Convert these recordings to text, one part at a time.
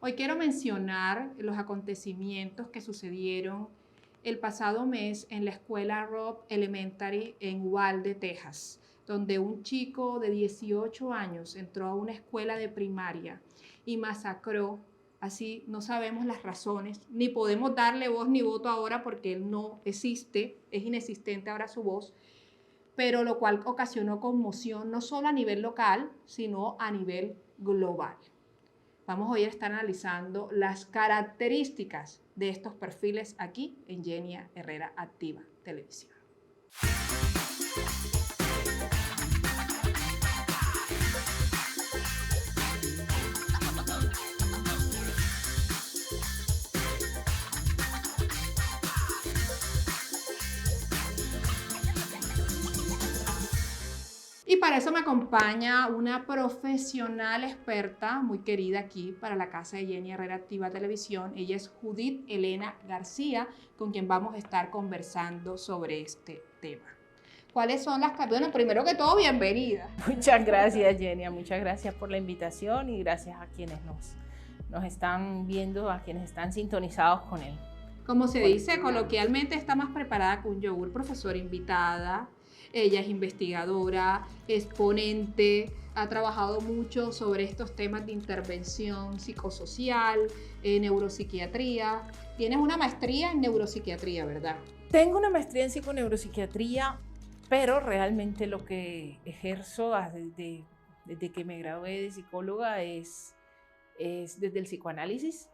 Hoy quiero mencionar los acontecimientos que sucedieron el pasado mes en la escuela Robb Elementary en Uvalde, Texas, donde un chico de 18 años entró a una escuela de primaria y masacró. Así no sabemos las razones, ni podemos darle voz ni voto ahora porque él no existe, es inexistente ahora su voz, pero lo cual ocasionó conmoción no solo a nivel local, sino a nivel global. Vamos hoy a estar analizando las características de estos perfiles aquí en Yenia Herrera Activa Televisión. Y para eso me acompaña una profesional experta muy querida aquí para la casa de Yenia Herrera Activa Televisión. Ella es Judith Elena García, con quien vamos a estar conversando sobre este tema. ¿Cuáles son las características? Bueno, primero que todo, bienvenida. Muchas gracias, Yenia. Muchas gracias por la invitación y gracias a quienes nos están viendo, a quienes están sintonizados con él. Como se dice coloquialmente, está más preparada que un yogur. Profesora invitada. Ella es investigadora, es ponente, ha trabajado mucho sobre estos temas de intervención psicosocial, neuropsiquiatría. Tienes una maestría en neuropsiquiatría, ¿verdad? Tengo una maestría en psiconeuropsiquiatría, pero realmente lo que ejerzo desde que me gradué de psicóloga es desde el psicoanálisis,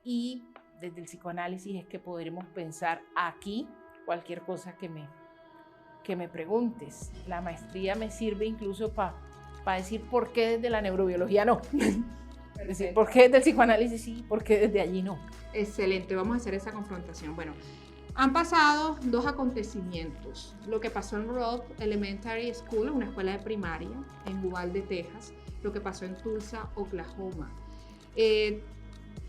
y desde el psicoanálisis es que podremos pensar aquí cualquier cosa que me preguntes. La maestría me sirve incluso para decir por qué desde la neurobiología no. Es decir, por qué desde el psicoanálisis sí, por qué desde allí no. Excelente, vamos a hacer esa confrontación. Bueno, han pasado dos acontecimientos. Lo que pasó en Robb Elementary School, una escuela de primaria en Uvalde, Texas. Lo que pasó en Tulsa, Oklahoma.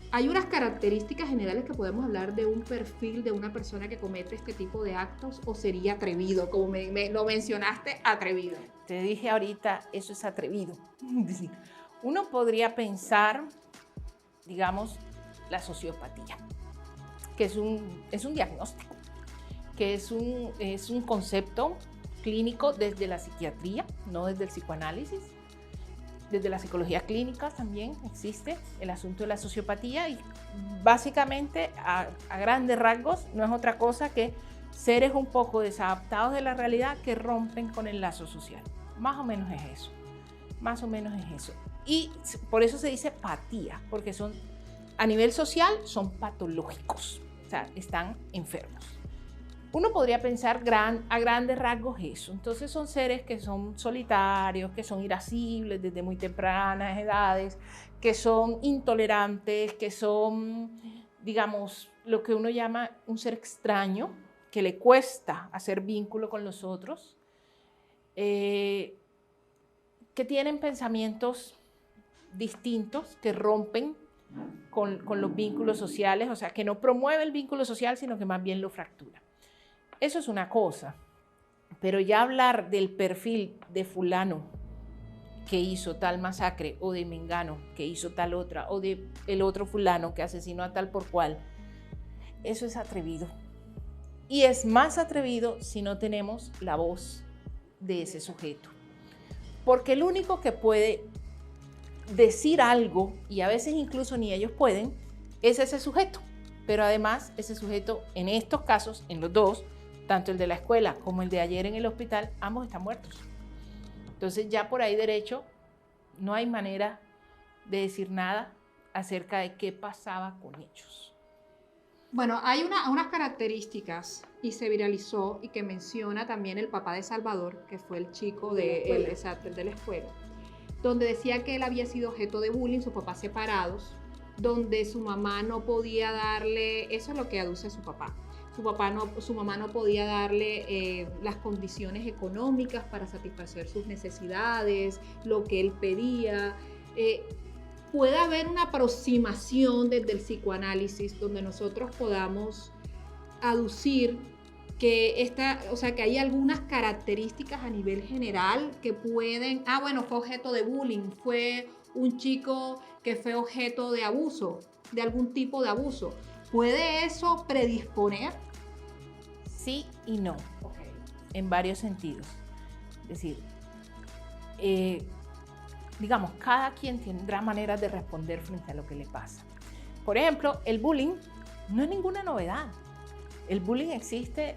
Hay unas características generales que podemos hablar de un perfil de una persona que comete este tipo de actos, o sería atrevido, como lo mencionaste, atrevido. Te dije ahorita, eso es atrevido. Uno podría pensar, digamos, la sociopatía, que es un diagnóstico, que es un concepto clínico desde la psiquiatría, no desde el psicoanálisis. Desde la psicología clínica también existe el asunto de la sociopatía, y básicamente a grandes rasgos no es otra cosa que seres un poco desadaptados de la realidad que rompen con el lazo social. Más o menos es eso, más o menos es eso. Y por eso se dice patía, porque a nivel social son patológicos, o sea, están enfermos. Uno podría pensar a grandes rasgos eso. Entonces son seres que son solitarios, que son irascibles desde muy tempranas edades, que son intolerantes, que son, digamos, lo que uno llama un ser extraño, que le cuesta hacer vínculo con los otros, que tienen pensamientos distintos, que rompen con los vínculos sociales, o sea, que no promueve el vínculo social, sino que más bien lo fractura. Eso es una cosa, pero ya hablar del perfil de fulano que hizo tal masacre, o de mengano que hizo tal otra, o de el otro fulano que asesinó a tal por cual, eso es atrevido. Y es más atrevido si no tenemos la voz de ese sujeto. Porque el único que puede decir algo, y a veces incluso ni ellos pueden, es ese sujeto. Pero además ese sujeto, en estos casos, en los dos, tanto el de la escuela como el de ayer en el hospital, ambos están muertos. Entonces ya por ahí derecho no hay manera de decir nada acerca de qué pasaba con ellos. Bueno, hay unas características, y se viralizó, y que menciona también el papá de Salvador, que fue el chico de la escuela, donde decía que él había sido objeto de bullying, sus papás separados, donde su mamá no podía darle, eso es lo que aduce su papá, su mamá no podía darle las condiciones económicas para satisfacer sus necesidades, lo que él pedía. Puede haber una aproximación desde el psicoanálisis donde nosotros podamos aducir que que hay algunas características a nivel general que pueden, fue objeto de bullying, fue un chico que fue objeto de abuso, de algún tipo de abuso. ¿Puede eso predisponer? Sí y no, en varios sentidos. Es decir, digamos, cada quien tendrá maneras de responder frente a lo que le pasa. Por ejemplo, el bullying no es ninguna novedad. El bullying existe,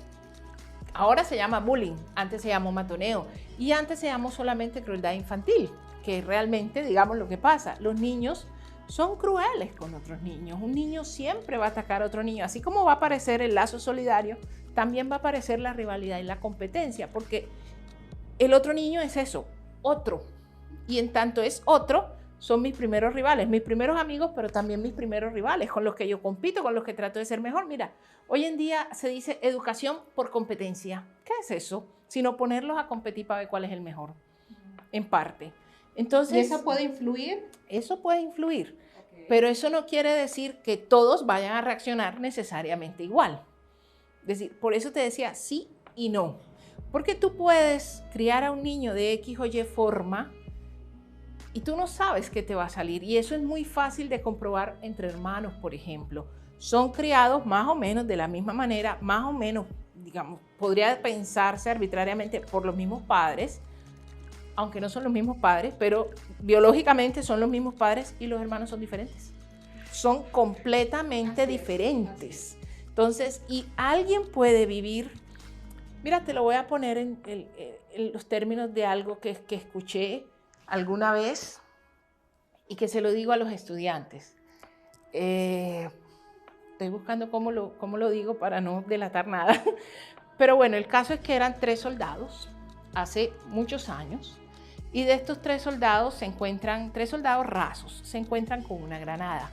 ahora se llama bullying, antes se llamó matoneo y antes se llamó solamente crueldad infantil, que realmente, digamos, lo que pasa, los niños son crueles con otros niños. Un niño siempre va a atacar a otro niño, así como va a aparecer el lazo solidario, también va a aparecer la rivalidad y la competencia, porque el otro niño es eso, otro, y en tanto es otro, son mis primeros rivales, mis primeros amigos, pero también mis primeros rivales, con los que yo compito, con los que trato de ser mejor. Mira, hoy en día se dice educación por competencia. ¿Qué es eso? Sino ponerlos a competir para ver cuál es el mejor, en parte. Entonces, ¿y eso puede influir? Eso puede influir, pero eso no quiere decir que todos vayan a reaccionar necesariamente igual. Es decir, por eso te decía sí y no. Porque tú puedes criar a un niño de X o Y forma y tú no sabes qué te va a salir. Y eso es muy fácil de comprobar entre hermanos, por ejemplo. Son criados más o menos de la misma manera, más o menos, digamos, podría pensarse arbitrariamente por los mismos padres, aunque no son los mismos padres, pero biológicamente son los mismos padres y los hermanos son diferentes. Son completamente diferentes. Entonces, y alguien puede vivir, mira, te lo voy a poner en los términos de algo que escuché alguna vez y que se lo digo a los estudiantes. Estoy buscando cómo lo digo para no delatar nada. Pero bueno, el caso es que eran 3 soldados hace muchos años y de estos 3 soldados se encuentran, 3 soldados rasos, se encuentran con una granada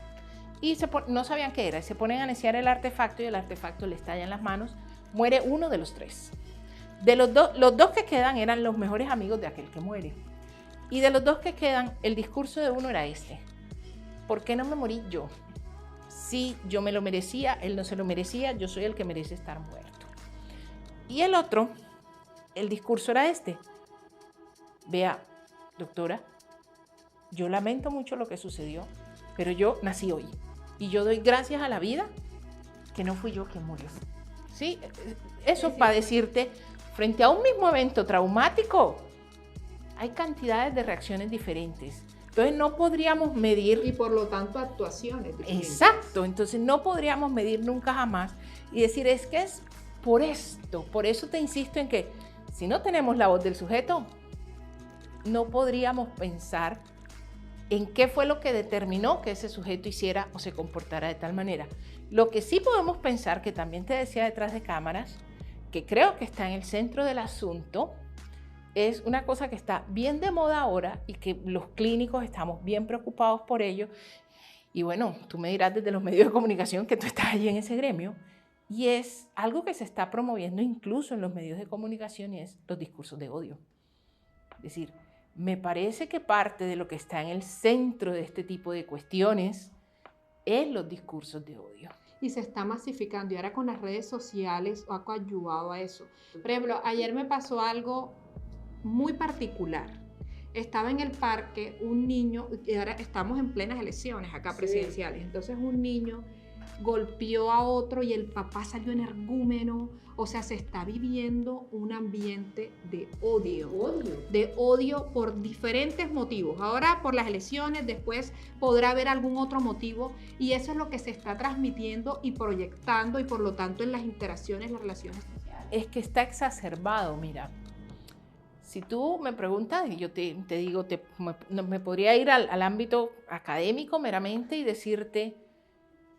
y no sabían qué era, se ponen a neciar el artefacto y el artefacto les estalla en las manos, muere uno de los 3. De los dos que quedan eran los mejores amigos de aquel que muere. Y de los 2 que quedan, el discurso de uno era este: ¿por qué no me morí yo? Si yo me lo merecía, él no se lo merecía, yo soy el que merece estar muerto. Y el otro, el discurso era este: vea, doctora, yo lamento mucho lo que sucedió, pero yo nací hoy y yo doy gracias a la vida que no fui yo quien murió. ¿Sí? Eso para decirte, frente a un mismo evento traumático, hay cantidades de reacciones diferentes. Entonces no podríamos medir. Y por lo tanto actuaciones diferentes. Exacto, entonces no podríamos medir nunca jamás y decir es que es por esto. Por eso te insisto en que si no tenemos la voz del sujeto, no podríamos pensar en qué fue lo que determinó que ese sujeto hiciera o se comportara de tal manera. Lo que sí podemos pensar, que también te decía detrás de cámaras, que creo que está en el centro del asunto, es una cosa que está bien de moda ahora y que los clínicos estamos bien preocupados por ello. Y bueno, tú me dirás desde los medios de comunicación que tú estás allí en ese gremio. Y es algo que se está promoviendo incluso en los medios de comunicación y es los discursos de odio. Es decir, me parece que parte de lo que está en el centro de este tipo de cuestiones es los discursos de odio. Y se está masificando y ahora con las redes sociales ha coadyuvado a eso. Por ejemplo, ayer me pasó algo muy particular. Estaba en el parque un niño, y ahora estamos en plenas elecciones acá presidenciales, entonces un niño golpeó a otro y el papá salió energúmeno. O sea, se está viviendo un ambiente de odio. De odio por diferentes motivos. Ahora por las elecciones, después podrá haber algún otro motivo y eso es lo que se está transmitiendo y proyectando y por lo tanto en las interacciones, las relaciones sociales. Es que está exacerbado, mira. Si tú me preguntas, y yo te digo, me podría ir al ámbito académico meramente y decirte,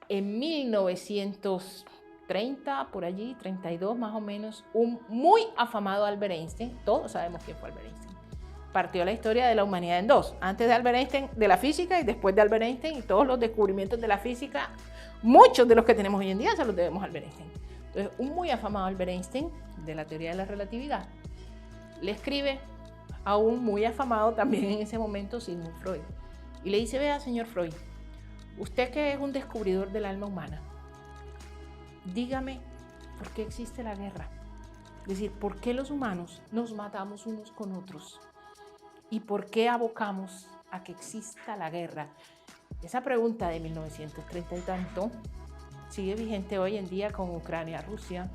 en 1930, por allí, 32 más o menos, un muy afamado Albert Einstein, todos sabemos quién fue Albert Einstein, partió la historia de la humanidad en 2, antes de Albert Einstein de la física y después de Albert Einstein y todos los descubrimientos de la física, muchos de los que tenemos hoy en día se los debemos a Albert Einstein. Entonces, un muy afamado Albert Einstein de la teoría de la relatividad le escribe a un muy afamado también en ese momento Sigmund Freud y le dice, vea señor Freud, usted que es un descubridor del alma humana, dígame por qué existe la guerra. Es decir, ¿por qué los humanos nos matamos unos con otros? ¿Y por qué abocamos a que exista la guerra? Esa pregunta de 1930 y tanto sigue vigente hoy en día con Ucrania, Rusia,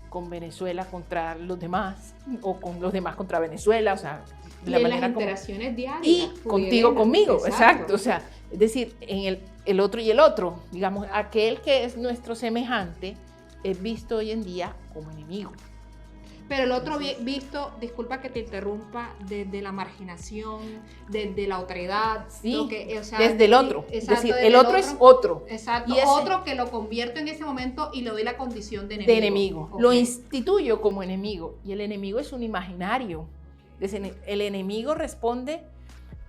con Venezuela contra los demás, o con los demás contra Venezuela, o sea, de la en manera las como... interacciones diarias. Y contigo, Elena, conmigo, exacto. O sea, es decir, en el otro y el otro, digamos, aquel que es nuestro semejante es visto hoy en día como enemigo. Pero el otro visto, disculpa que te interrumpa, desde la marginación, desde la otredad. Sí, o sea, desde el otro. Exacto, es decir, desde el otro es otro. Exacto, Y ese, otro que lo convierto en ese momento y le doy la condición de enemigo. De enemigo. Okay. Lo instituyo como enemigo. Y el enemigo es un imaginario. El enemigo responde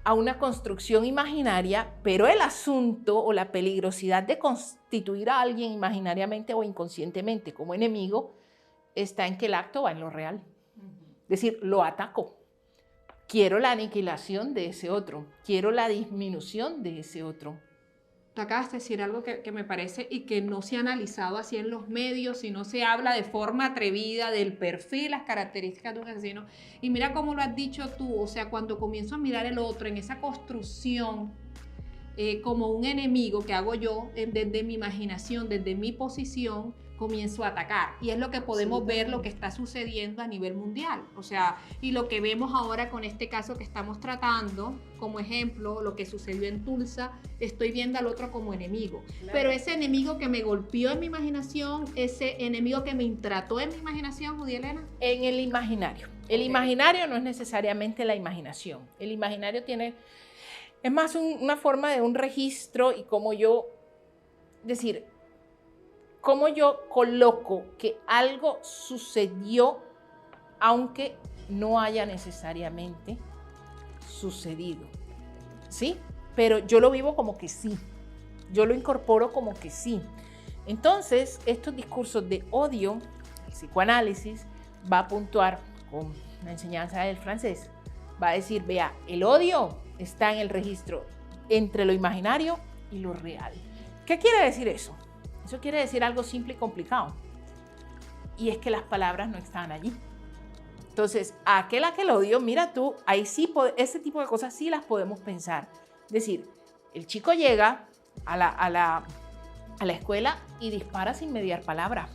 a una construcción imaginaria, pero el asunto o la peligrosidad de constituir a alguien imaginariamente o inconscientemente como enemigo está en que el acto va en lo real. Es decir, lo ataco. Quiero la aniquilación de ese otro. Quiero la disminución de ese otro. Tú acabas de decir algo que me parece y que no se ha analizado así en los medios, y no se habla de forma atrevida del perfil, las características de un asesino. Y mira cómo lo has dicho tú, o sea, cuando comienzo a mirar el otro en esa construcción como un enemigo que hago yo, desde mi imaginación, desde mi posición, comienzo a atacar. Y es lo que podemos ver, lo que está sucediendo a nivel mundial. O sea, y lo que vemos ahora con este caso que estamos tratando, como ejemplo, lo que sucedió en Tulsa, estoy viendo al otro como enemigo. Claro. Pero ese enemigo que me golpeó en mi imaginación, ese enemigo que me intrató en mi imaginación, Judy Elena. En el imaginario. El imaginario no es necesariamente la imaginación. El imaginario tiene... Es más una forma de un registro y cómo yo coloco que algo sucedió aunque no haya necesariamente sucedido, ¿sí? Pero yo lo vivo como que sí, yo lo incorporo como que sí. Entonces, estos discursos de odio, el psicoanálisis va a puntuar con la enseñanza del francés, va a decir, vea, el odio está en el registro entre lo imaginario y lo real. ¿Qué quiere decir eso? Eso quiere decir algo simple y complicado. Y es que las palabras no están allí. Entonces, aquel odio, mira tú, ahí sí, ese tipo de cosas sí las podemos pensar. Es decir, el chico llega a la escuela y dispara sin mediar palabra.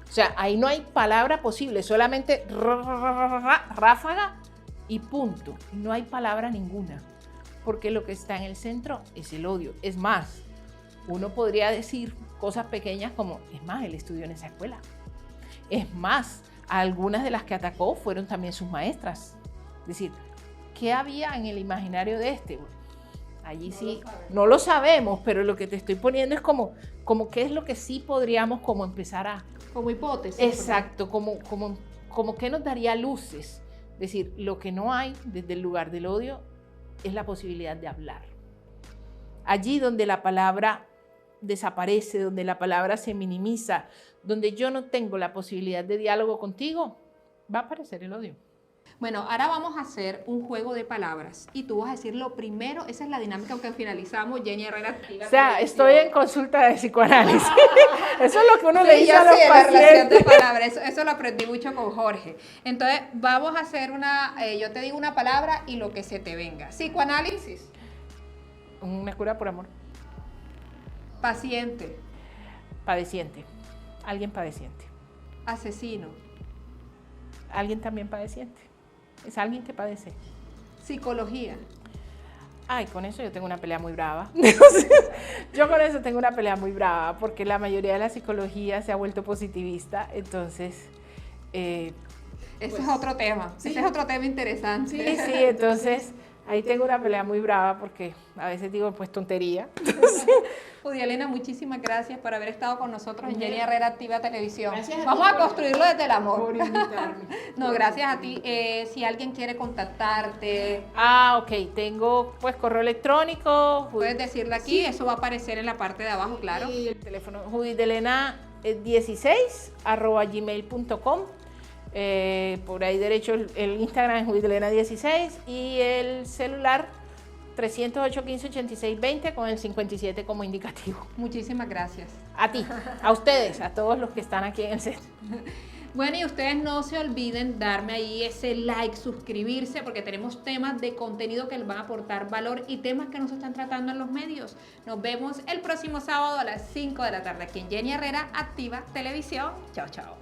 O sea, ahí no hay palabra posible, solamente ráfaga y punto. No hay palabra ninguna. Porque lo que está en el centro es el odio. Es más, uno podría decir cosas pequeñas como, es más, él estudió en esa escuela. Es más, algunas de las que atacó fueron también sus maestras. Es decir, ¿qué había en el imaginario de este? Bueno, allí sí, no lo sabemos, pero lo que te estoy poniendo es como qué es lo que sí podríamos como empezar a... Como hipótesis. Exacto, como qué nos daría luces. Es decir, lo que no hay desde el lugar del odio es la posibilidad de hablar. Allí donde la palabra desaparece, donde la palabra se minimiza, donde yo no tengo la posibilidad de diálogo contigo, va a aparecer el odio. Bueno, ahora vamos a hacer un juego de palabras y tú vas a decir lo primero, esa es la dinámica que finalizamos, Jenny Herrera. O sea, estoy en consulta de psicoanálisis. Eso es lo que uno le dice a los pacientes. La relación de palabras, eso lo aprendí mucho con Jorge. Entonces, vamos a hacer yo te digo una palabra y lo que se te venga. Psicoanálisis. Una cura por amor. Paciente. Padeciente. Alguien padeciente. Asesino. Alguien también padeciente. Es alguien que padece. Psicología. Ay, con eso yo tengo una pelea muy brava. Yo con eso tengo una pelea muy brava porque la mayoría de la psicología se ha vuelto positivista, entonces... Ese es otro tema, sí. Ese es otro tema interesante. Sí, entonces ahí tengo una pelea muy brava porque a veces digo pues tontería. Judy Elena, muchísimas gracias por haber estado con nosotros en Jenny Herrera Activa Televisión. Vamos a construirlo desde el amor. Por invitarme. No, gracias a ti. Si alguien quiere contactarte. Ok, tengo pues correo electrónico. Puedes decirlo aquí, sí. Eso va a aparecer en la parte de abajo, claro. Y el teléfono judydelena16@gmail.com. Por ahí derecho el Instagram es judydelena16 y el celular 308-15-86-20 con el 57 como indicativo. Muchísimas gracias. A ti, a ustedes, a todos los que están aquí en el set. Bueno, y ustedes no se olviden darme ahí ese like, suscribirse, porque tenemos temas de contenido que les van a aportar valor y temas que no se están tratando en los medios. Nos vemos el próximo sábado a las 5 de la tarde aquí en Jenny Herrera Activa Televisión. Chao, chao.